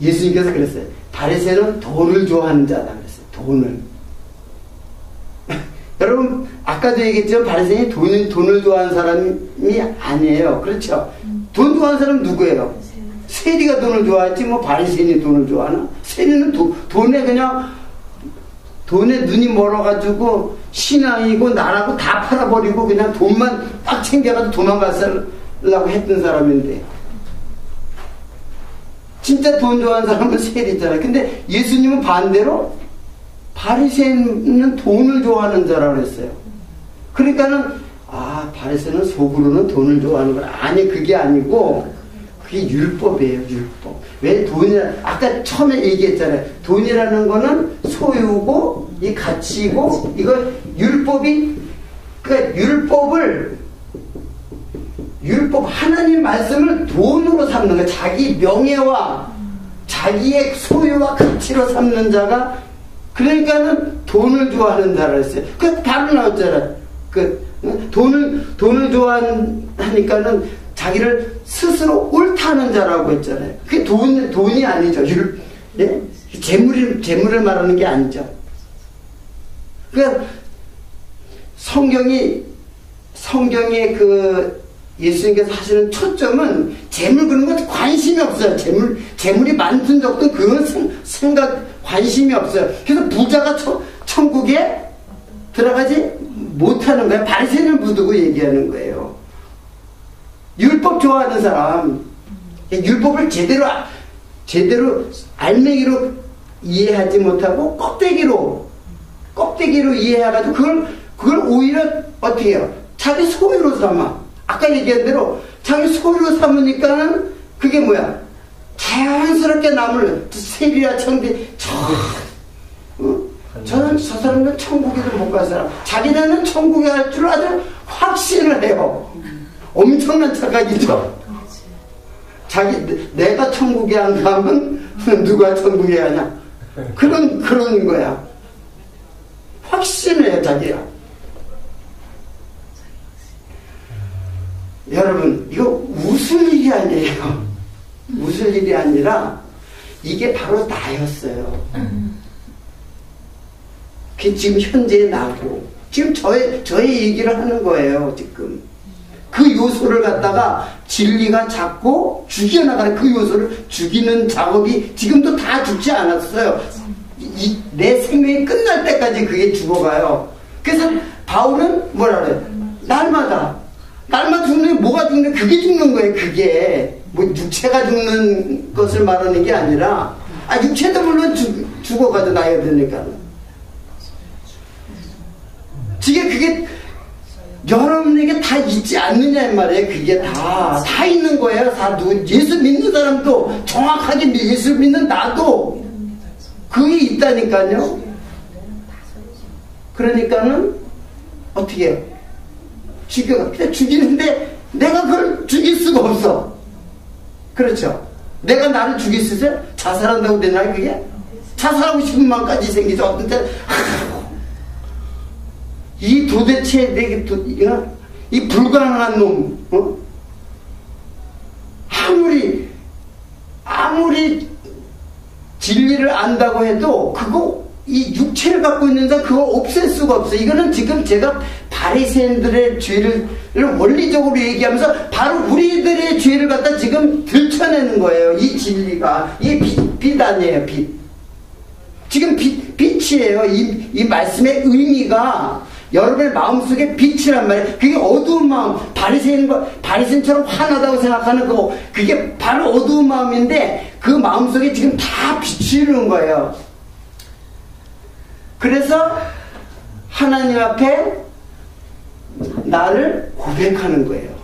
예수님께서 그랬어요. 바리새인은 돈을 좋아하는 자다 그랬어요. 돈을. 여러분 아까도 얘기했지만 바리새인이 돈을 좋아하는 사람이 아니에요. 그렇죠? 돈 좋아하는 사람은 누구예요? 세리가 돈을 좋아하지 뭐 바리새인이 돈을 좋아하나? 세리는 돈에 눈이 멀어가지고 신앙이고 나라고 다 팔아버리고 그냥 돈만 딱 챙겨가지고 도망가려고 했던 사람인데 진짜 돈 좋아하는 사람은 세리잖아요. 근데 예수님은 반대로 바리새인은 돈을 좋아하는 자라고 했어요. 그러니까는 바리새인은 속으로는 돈을 좋아하는 거야. 아니 그게 아니고 그게 율법이에요. 율법. 왜 아까 처음에 얘기했잖아요. 돈이라는 거는 소유고 이 가치고 이거 그러니까 율법 하나님 말씀을 돈으로 삼는 거야. 자기 명예와 자기의 소유와 가치로 삼는 자가 그러니까는 돈을 좋아하는 자라 했어요. 그 바로 나왔잖아. 돈을 좋아하니까는 자기를 스스로 옳다는 자라고 했잖아요. 그게 돈이 아니죠. 예? 재물을 말하는 게 아니죠. 그러니까 성경에 예수님께서 하시는 초점은 재물 그런 것 관심이 없어요. 재물이 많든 적든 그건 생각 관심이 없어요. 그래서 부자가 천국에 들어가지 못하는 거예요. 바리새인을 부두고 얘기하는 거예요. 율법 좋아하는 사람, 율법을 제대로 알맹이로 이해하지 못하고 껍데기로 이해해가지고 그걸 오히려 어떻게 해요? 자기 소유로 삼아. 아까 얘기한 대로 자기 소유로 삼으니까는 그게 뭐야? 자연스럽게 남을 세리와 청비 저 사람은 천국에도 못 갈 사람. 자기네는 천국에 갈 줄 아주 확신을 해요. 엄청난 착각이죠. 내가 천국에 안 가면 누가 천국에 가냐? 그런 거야. 확신을 해요, 자기가. 여러분, 이거 웃을 일이 아니에요. 웃을 일이 아니라 이게 바로 나였어요. 그게 지금 현재의 나고 지금 저의 얘기를 하는 거예요. 지금 그 요소를 갖다가 진리가 잡고 죽여나가는 그 요소를 죽이는 작업이 지금도 다 죽지 않았어요. 내 생명이 끝날 때까지 그게 죽어가요. 그래서 바울은 뭐라 그래요? 날마다 죽는 게 뭐가 죽는 그게 죽는 거예요. 그게 뭐 육체가 죽는 것을 말하는 게 아니라 육체도 물론 죽어가도 나야 되니까. 지금 그게 여러분에게 다 있지 않느냐 이 말이에요. 그게 다 있는 거예요. 다 예수 믿는 사람도 정확하게 예수 믿는 나도 그게 있다니까요. 그러니까는 어떻게 해요? 죽이는데 내가 그걸 죽일 수가 없어. 그렇죠? 내가 나를 죽일 수 있어요? 자살한다고 되나요 그게? 자살하고 싶은 마음까지 생기죠. 어떤 때는 이 도대체 이 불가능한 놈, 아무리 진리를 안다고 해도 이 육체를 갖고 있는 자 그거 없앨 수가 없어. 이거는 지금 제가 바리새인들의 죄를 원리적으로 얘기하면서 바로 우리들의 죄를 갖다 지금 들춰내는 거예요. 이 진리가 이게 빛 아니에요. 빛. 지금 빛이에요. 이 말씀의 의미가 여러분의 마음속에 빛이란 말이에요. 그게 어두운 마음, 바리새인처럼 화나다고 생각하는 거고 그게 바로 어두운 마음인데 그 마음속에 지금 다 비추는 거예요. 그래서 하나님 앞에 나를 고백하는 거예요.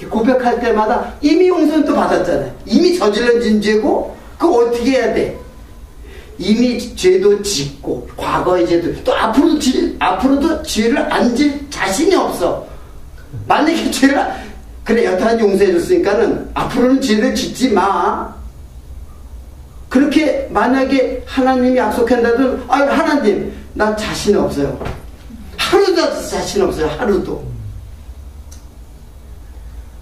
고백할 때마다 이미 용서는 또 받았잖아요. 이미 저질러진 죄고 그거 어떻게 해야 돼? 이미 죄도 짓고 과거의 죄도 또 앞으로도 죄를 안 질 자신이 없어. 만약에 그래 여태까지 용서해 줬으니까는 앞으로는 죄를 짓지 마. 그렇게 만약에 하나님이 약속한다면 하나님 나 자신 없어요. 하루도 자신 없어요. 하루도.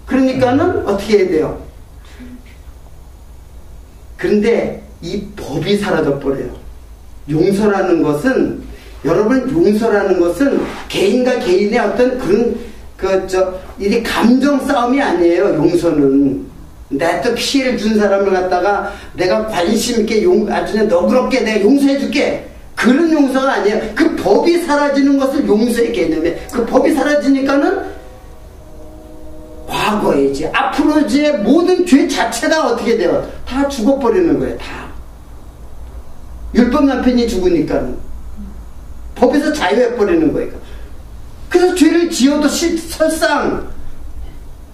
그러니까는 어떻게 해야 돼요? 그런데 이 법이 사라져버려요. 용서라는 것은 개인과 개인의 어떤 이게 감정 싸움이 아니에요. 용서는 내가 또 피해를 준 사람을 갖다가 내가 관심 있게 아주 너그럽게 내가 용서해줄게 그런 용서가 아니에요. 그 법이 사라지는 것을 용서의 개념이에요. 그 법이 사라지니까는 과거의 죄, 앞으로의 죄, 모든 죄 자체가 어떻게 돼요? 다 죽어버리는 거예요. 다. 율법 남편이 죽으니까는 법에서 자유해버리는 거예요. 그래서 죄를 지어도 설상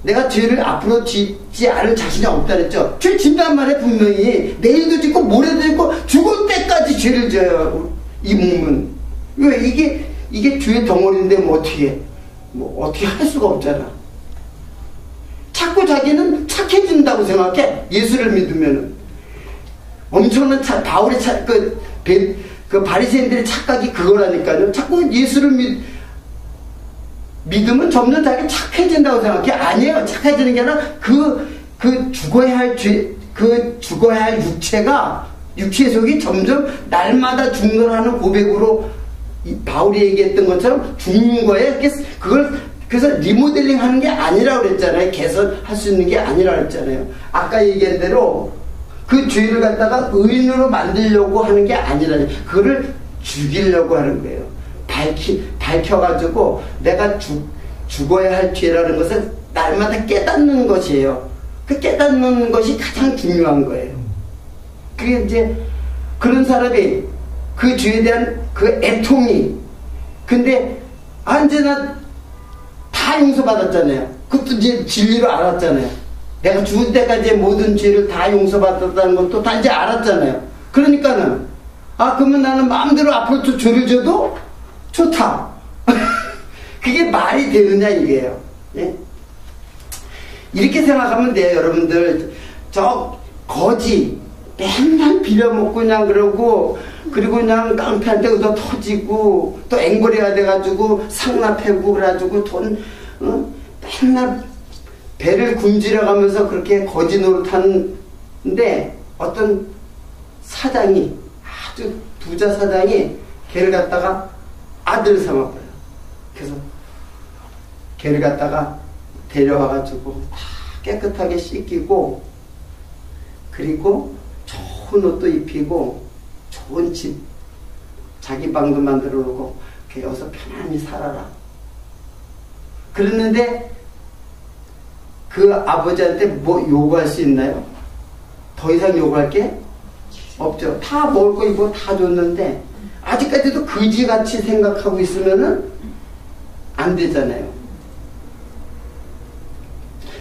내가 죄를 앞으로 짓지 않을 자신이 없다 그랬죠. 죄 진단 말에 분명히 내일도 짓고 모레도 짓고 죽을 때까지 죄를 져요. 이 몸은. 왜 이게 죄의 덩어리인데 뭐 어떻게 할 수가 없잖아. 자꾸 자기는 착해진다고 생각해. 예수를 믿으면은 엄청난 바울이 그 바리새인들의 착각이 그거라니까요. 자꾸 예수를 믿으면 점점 자기 착해진다고 생각해. 아니에요. 착해지는 게 아니라 그 죽어야 할 죽어야 할 육체 속이 점점 날마다 죽는다는 고백으로 바울이 얘기했던 것처럼 죽는 거예요. 그래서 리모델링 하는 게 아니라고 그랬잖아요. 개선할 수 있는 게 아니라고 그랬잖아요. 아까 얘기한 대로 그 죄를 갖다가 의인으로 만들려고 하는 게 아니라 그거를 죽이려고 하는 거예요. 밝혀가지고 내가 죽어야 할 죄라는 것을 날마다 깨닫는 것이에요. 그 깨닫는 것이 가장 중요한 거예요. 그게 이제 그런 사람이 그 죄에 대한 그 애통이 근데 언제나 다 용서받았잖아요. 그것도 이제 진리로 알았잖아요. 내가 죽을 때까지 모든 죄를 다 용서받았다는 것도 다 이제 알았잖아요. 그러니까는 그러면 나는 마음대로 앞으로 죄를 져도 좋다. 그게 말이 되느냐 이게요. 예? 이렇게 생각하면 돼요. 여러분들 저 거지 맨날 빌어먹고 그냥 그러고 그리고 그냥 깡패한테 얻어 터지고 또 앵벌이가 돼가지고 상납해고 그래가지고 돈 맨날 배를 굶주려가면서 그렇게 거지 노릇하는데 어떤 사장이 아주 부자 사장이 걔를 갖다가 아들 삼아버려요. 그래서 걔를 갖다가 데려와가지고 다 깨끗하게 씻기고 그리고 좋은 옷도 입히고 좋은 집 자기 방도 만들어 놓고 여기서 편안히 살아라 그랬는데 그 아버지한테 뭐 요구할 수 있나요? 더 이상 요구할 게 없죠. 다 먹을 거 입고 다 줬는데 아직까지도 거지같이 생각하고 있으면은 안 되잖아요.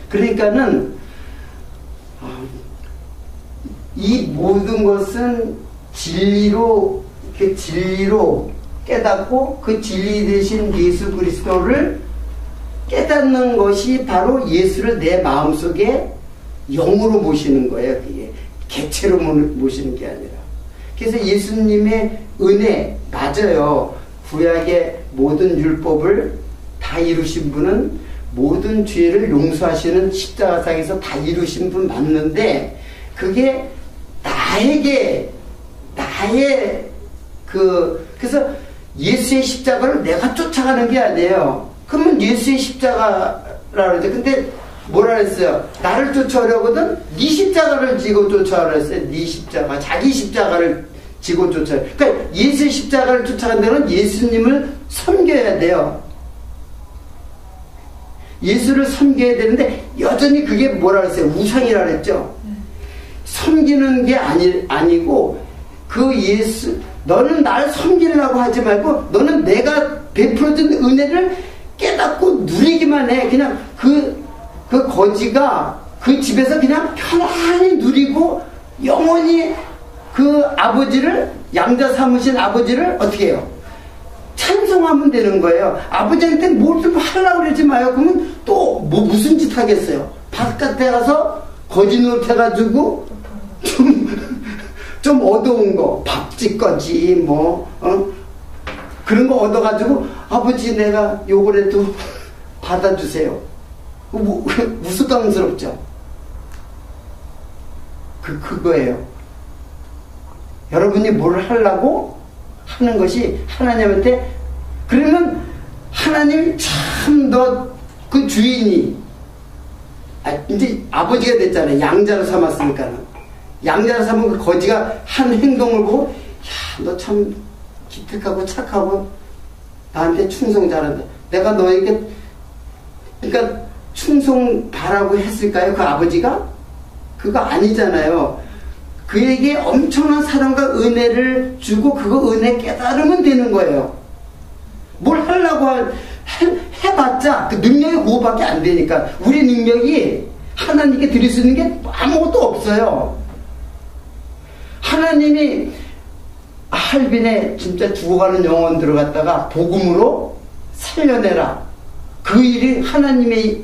그러니까는 이 모든 것은 진리로 깨닫고 그 진리 되신 예수 그리스도를 깨닫는 것이 바로 예수를 내 마음속에 영으로 모시는 거예요. 그게 개체로 모시는 게 아니라. 그래서 예수님의 은혜 맞아요. 구약의 모든 율법을 다 이루신 분은 모든 죄를 용서하시는 십자가상에서 다 이루신 분 맞는데 그게 그래서 예수의 십자가를 내가 쫓아가는 게 아니에요. 그러면 예수의 십자가라 그러죠. 근데 뭐라 그랬어요? 나를 쫓아오려거든 네 십자가를 지고 쫓아오라 했어요. 네 십자가, 자기 십자가를 지고 쫓아오라. 그러니까 예수의 십자가를 쫓아간다는 예수님을 섬겨야 돼요. 예수를 섬겨야 되는데 여전히 그게 뭐라 그랬어요? 우상이라 그랬죠. 섬기는 게 아니고 그 예수 너는 나를 섬기려고 하지 말고 너는 내가 베풀어준 은혜를 깨닫고 누리기만 해. 그냥 그 거지가 그 집에서 그냥 편안히 누리고 영원히 그 아버지를 양자 삼으신 아버지를 어떻게 해요? 찬송하면 되는 거예요. 아버지한테 뭘 좀 하려고 그러지 마요. 그러면 또 무슨 짓 하겠어요? 바깥에 가서 거지 노릇 해가지고 좀 얻어온 거 밥집거지 그런 거 얻어가지고 아버지 내가 요걸 해도 받아주세요. 우스꽝스럽죠. 그거예요. 여러분이 뭘 하려고 하는 것이 하나님한테 그러면 하나님이 참 너 그 주인이 이제 아버지가 됐잖아요. 양자로 삼았으니까는 양자로 삼은 그 거지가 한 행동을 보고 야, 너 참 기특하고 착하고 나한테 충성 잘한다. 내가 너에게 그러니까 충성 바라고 했을까요? 그 아버지가? 그거 아니잖아요. 그에게 엄청난 사랑과 은혜를 주고 그거 은혜 깨달으면 되는 거예요. 뭘 하려고 해봤자 그 능력이 그거밖에 안 되니까 우리 능력이 하나님께 드릴 수 있는 게 아무것도 없어요. 하나님이 할빈에 진짜 죽어가는 영혼 들어갔다가 복음으로 살려내라. 그 일이 하나님의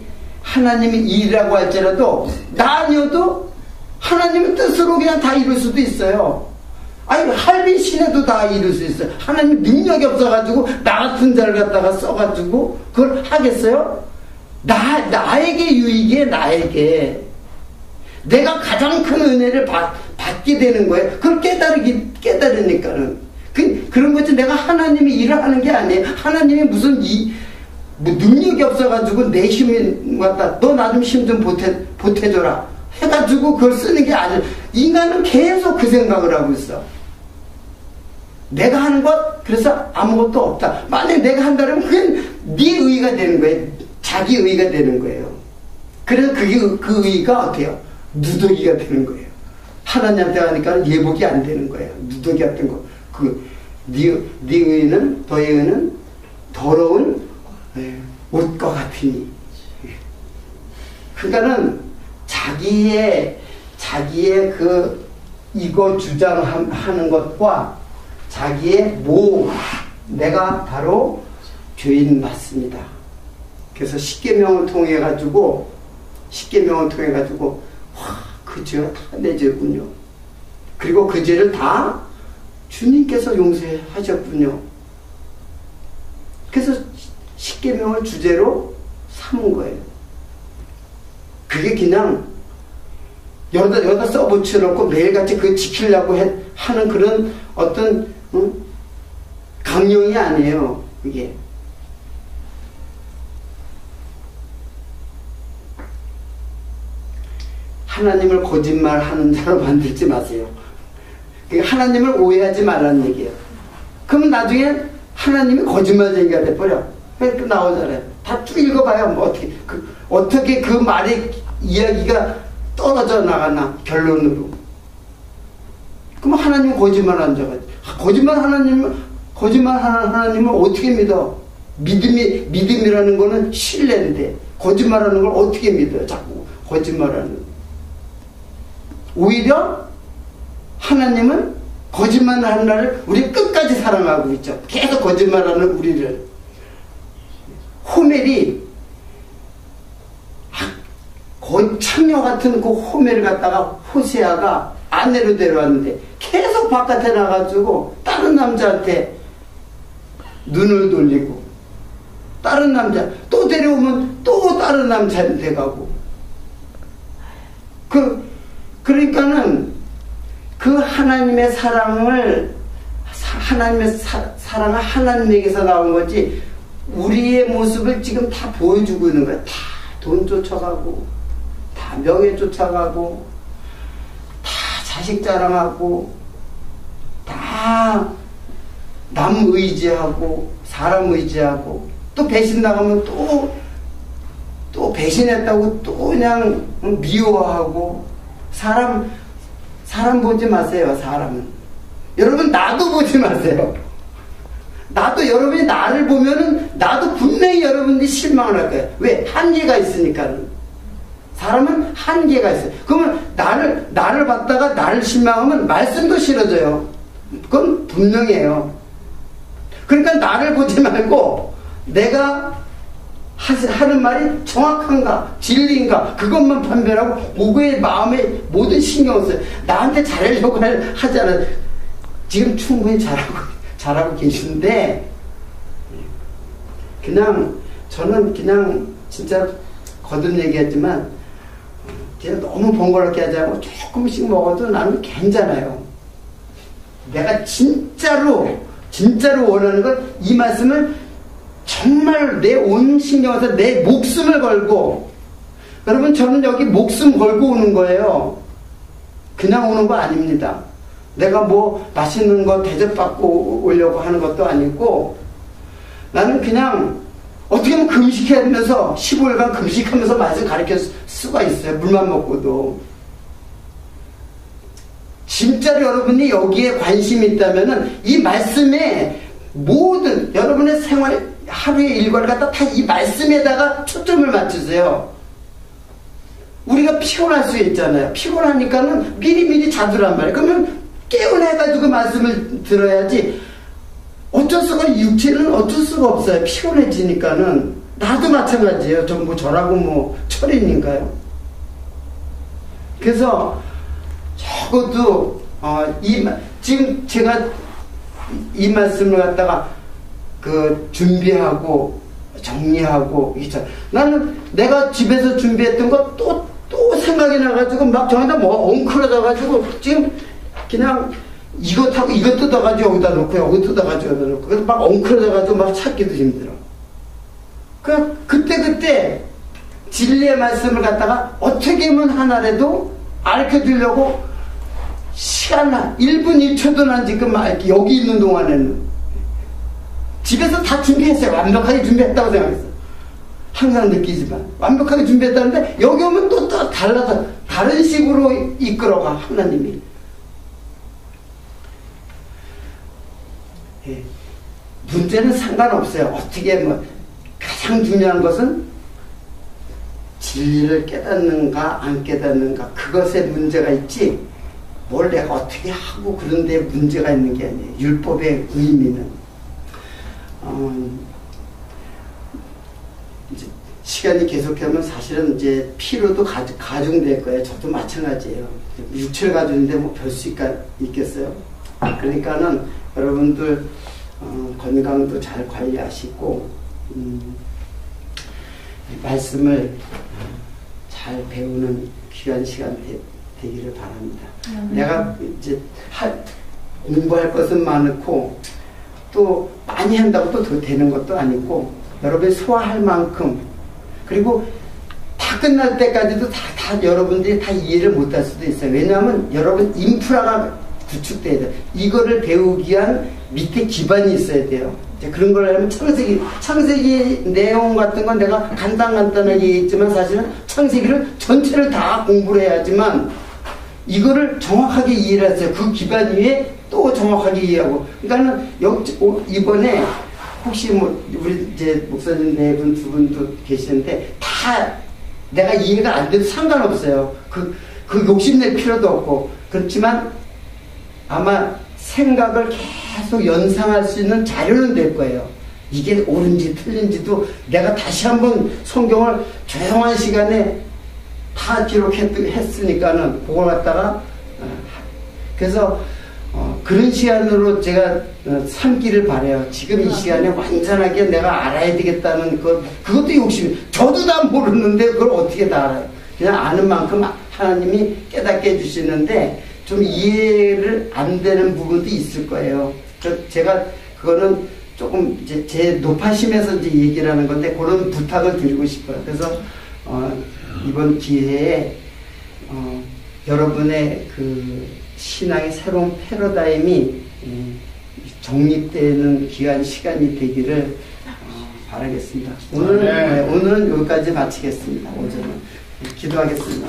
일이라고 할지라도 나 아니어도 하나님의 뜻으로 그냥 다 이룰 수도 있어요. 아니, 할빈 신에도 다 이룰 수 있어요. 하나님 능력이 없어가지고, 나 같은 자를 갖다가 써가지고, 그걸 하겠어요? 나에게 유익이에요, 나에게. 내가 가장 큰 은혜를 받게 되는 거예요. 그걸 깨달으니까는. 그런 거지, 내가 하나님이 일을 하는 게 아니에요. 하나님이 무슨 뭐 능력이 없어가지고 내 힘이 왔다. 너 나 좀 힘 좀 보태줘라. 해가지고 그걸 쓰는 게 아니에요. 인간은 계속 그 생각을 하고 있어. 내가 하는 것, 그래서 아무것도 없다. 만약에 내가 한다면 그게 네 의의가 되는 거예요. 자기 의의가 되는 거예요. 그래서 그 의의가 어때요? 누더기가 되는 거예요. 하나님한테 가니까 예복이 안 되는 거예요. 누더기 같은 거. 네 의의는, 너의 의의는 더러운 옷과 같으니. 그러니까는 자기의 이거 주장하는 것과 자기의 내가 바로 죄인 맞습니다. 그래서 십계명을 통해 가지고 그 죄가 다 내 죄군요. 그리고 그 죄를 다 주님께서 용서하셨군요. 그래서 십계명을 주제로 삼은 거예요. 그게 그냥 여기다 써붙여놓고 매일같이 그거 지키려고 하는 그런 어떤 강령이 아니에요. 이게. 하나님을 거짓말하는 자로 만들지 마세요. 하나님을 오해하지 말라는 얘기예요. 그러면 나중에 하나님이 거짓말쟁이가 돼버려. 또 나오잖아요. 다 쭉 읽어봐요. 뭐 어떻게 그 말의 이야기가 떨어져 나가나 결론으로. 그럼 하나님은 거짓말하는 자가. 거짓말하는 하나님을 어떻게 믿어? 믿음이라는 거는 신뢰인데 거짓말하는 걸 어떻게 믿어요? 자꾸 거짓말하는. 오히려 하나님은 거짓말하는 나를 우리 끝까지 사랑하고 있죠. 계속 거짓말하는 우리를. 호멜이 거의 창녀 같은 그 호멜을 갖다가 호세아가 아내로 데려왔는데 계속 바깥에 나가지고 다른 남자한테 눈을 돌리고, 다른 남자 또 데려오면 또 다른 남자한테 가고. 그러니까는 그 하나님의 사랑을 하나님에게서 나온 거지, 우리의 모습을 지금 다 보여주고 있는 거야. 다 돈 쫓아가고, 다 명예 쫓아가고, 다 자식 자랑하고, 다 남 의지하고, 사람 의지하고, 또 배신 나가면 또 배신했다고 또 그냥 미워하고. 사람 보지 마세요. 사람은. 여러분, 나도 보지 마세요. 나도, 여러분이 나를 보면은 나도 분명히 여러분들이 실망을 할 거예요. 왜? 한계가 있으니까. 사람은 한계가 있어요. 그러면 나를 봤다가 나를 실망하면 말씀도 싫어져요. 그건 분명해요. 그러니까 나를 보지 말고 내가 하는 말이 정확한가 진리인가 그것만 판별하고 누구의 마음에 모든 신경을 써요. 나한테 잘하려고 하잖아요. 지금 충분히 잘하고 계신데, 저는 그냥 진짜 거듭 얘기했지만 제가 너무 번거롭게 하지 않고 조금씩 먹어도 나는 괜찮아요. 내가 진짜로 원하는 건 이 말씀을 정말 내 온 신경을 써서 내 목숨을 걸고, 여러분, 저는 여기 목숨 걸고 오는 거예요. 그냥 오는 거 아닙니다. 내가 뭐 맛있는 거 대접받고 오려고 하는 것도 아니고, 나는 그냥 어떻게 하면 금식하면서 15일간 금식하면서 맛을 가르칠 수가 있어요. 물만 먹고도. 진짜로 여러분이 여기에 관심이 있다면은 이 말씀에 모든 여러분의 생활, 하루의 일과를 갖다 다 이 말씀에다가 초점을 맞추세요. 우리가 피곤할 수 있잖아요. 피곤하니까는 미리미리 자두란 말이에요. 그러면 깨어나가지고 말씀을 들어야지. 어쩔 수가, 육체는 어쩔 수가 없어요. 피곤해지니까는. 나도 마찬가지예요. 전부 저라고 뭐 철인인가요? 그래서 적어도 지금 제가 이 말씀을 갖다가 그 준비하고 정리하고 있잖아. 나는 내가 집에서 준비했던 거 또 생각이 나가지고 막 저기다 뭐 엉클어져가지고 지금 그냥 이거 타고 이거 뜯어가지고 여기다 놓고 여기 뜯어가지고 여기다 놓고 그래서 막 엉클어져가지고 막 찾기도 힘들어. 그때 진리의 말씀을 갖다가 어떻게든 하나라도 알려주려고 시간 1분 1초도 난 지금 여기 있는 동안에는 집에서 다 준비했어요. 완벽하게 준비했다고 생각했어요. 항상 느끼지만 완벽하게 준비했다는데 여기 오면 또 달라서 다른 식으로 이끌어가 하나님이. 예. 문제는 상관없어요. 어떻게 가장 중요한 것은 진리를 깨닫는가 안 깨닫는가 그것에 문제가 있지 뭘 내가 어떻게 하고 그런 데 문제가 있는 게 아니에요. 율법의 의미는 이제 시간이 계속하면 사실은 이제 피로도 가중될 거예요. 저도 마찬가지예요. 육체를 가지는데 뭐 별 수 있겠어요. 그러니까는 여러분들 건강도 잘 관리하시고 말씀을 잘 배우는 귀한 시간 되기를 바랍니다. 내가 이제 공부할 것은 많고 또 많이 한다고 또 되는 것도 아니고 여러분이 소화할 만큼 그리고 다 끝날 때까지도 다 여러분들이 다 이해를 못할 수도 있어요. 왜냐하면 여러분 인프라가 구축돼야 돼요. 이거를 배우기 위한 밑에 기반이 있어야 돼요. 이제 그런 걸 하면 창세기 내용 같은 건 내가 간단하게 얘기했지만 사실은 창세기를 전체를 다 공부를 해야지만 이거를 정확하게 이해를 했어요. 그 기반 위에 또 정확하게 이해하고. 그러니까는 이번에 혹시 우리 이제 목사님 네 분, 두 분도 계시는데 다 내가 이해가 안 돼도 상관없어요. 그 욕심낼 필요도 없고. 그렇지만 아마 생각을 계속 연상할 수 있는 자료는 될 거예요. 이게 옳은지 틀린지도 내가 다시 한번 성경을 조용한 시간에 다 기록했으니까는 그걸 갖다가 그래서 그런 시간으로 제가 삼기를 바라요. 지금 이 시간에 완전하게 내가 알아야 되겠다는 그것도 욕심이. 저도 다 모르는데 그걸 어떻게 다 알아요. 그냥 아는 만큼 하나님이 깨닫게 해주시는데 좀 이해를 안 되는 부분도 있을 거예요. 제가 그거는 조금 이제 제 높아심에서 이제 얘기를 하는 건데 그런 부탁을 드리고 싶어요. 그래서 이번 기회에 여러분의 그 신앙의 새로운 패러다임이 정립되는 귀한 시간이 되기를 바라겠습니다. 오늘은 여기까지 마치겠습니다. 오전은 기도하겠습니다.